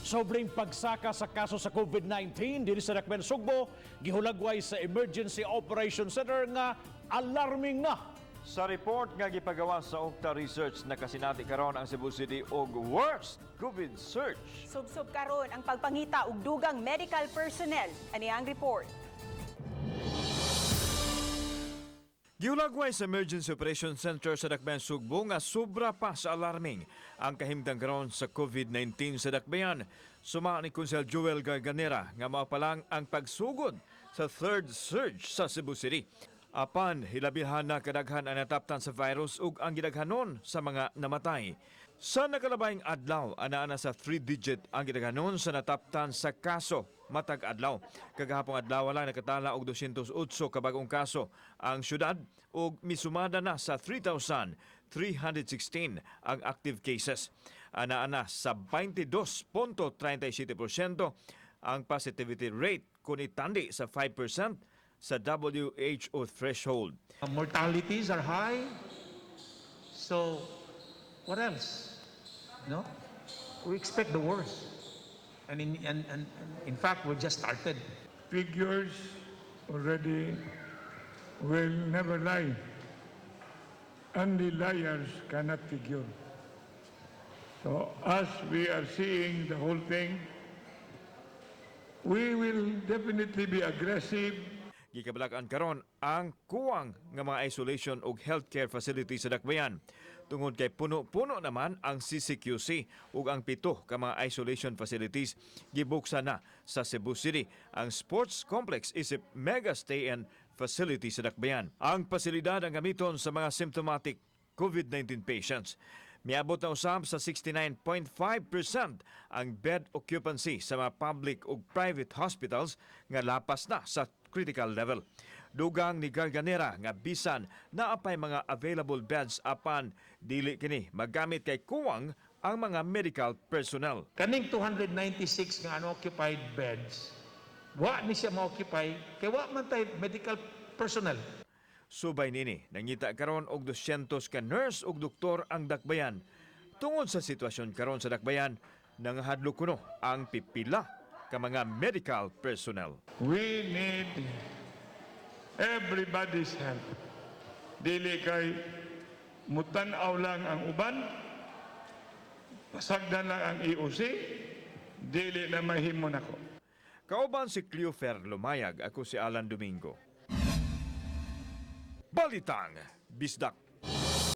Sobrang pagsaka sa kaso sa COVID-19 diri sa Dakbayan, Sugbo, gihulagway sa Emergency Operation Center nga alarming na. Sa report nga gipagawa sa OCTA Research, nakasinati karon ang Cebu City og worst COVID surge. Subsub karon ang pagpangita og dugang medical personnel. Ani ang report. Giulagway sa Emergency Operation Center sa Dakbayan, Sugbo nga sobra pa sa alarming ang kahimtang karon sa COVID-19 sa Dakbayan. Suma ni Konsel Joel Garganera nga mao pa lang ang pagsugod sa third surge sa Cebu City. Apan hilabihan na kadaghan ang nataptan sa virus ug ang gidaghanon sa mga namatay. Sa nakalabayng adlaw, ana sa 3-digit ang gidaghanon sa nataptan sa kaso matag adlaw. Kagahapong adlaw lang nakatala og 208 ka bagong kaso ang syudad ug misumada na sa 3,316 ang active cases. Ana sa 22.37% ang positivity rate kung itandi sa 5% sa WHO threshold. Mortalities are high. So, what else? No? We expect the worst. And in fact, we just started. Figures already will never lie. Only liars cannot figure. So, as we are seeing the whole thing, we will definitely be aggressive. Gikabalakan karon ang kuwang nga mga isolation ug healthcare facilities sa Dakbayan. Tungod kay puno-puno naman ang CCQC ug ang 7 ka mga isolation facilities gibuksan na sa Cebu City. Ang sports complex isip mega stay-in facility sa Dakbayan. Ang pasilidad ang gamiton sa mga symptomatic COVID-19 patients. Miabot na usab sa 69.5% ang bed occupancy sa mga public ug private hospitals nga lapas na sa critical level. Dugang ni Garganera nga bisan naapay mga available beds apan dili kini magamit kay kuwang ang mga medical personnel. Kaning 296 nga unoccupied beds, wa ni siya ma-occupy kay wa man tay medical personnel. Subay nini, nangita karon og 200 ka nurse ug doktor ang Dakbayan. Tungod sa sitwasyon karon sa Dakbayan, nangahadlok kuno ang pipila ka mga medical personnel. We need everybody's help. Dili kay mutanaw lang ang uban, pasagdan lang ang IOC, dili na mahimo nako. Kauban si Cleofer Lumayag, ako si Alan Domingo. Balitang Bisdak.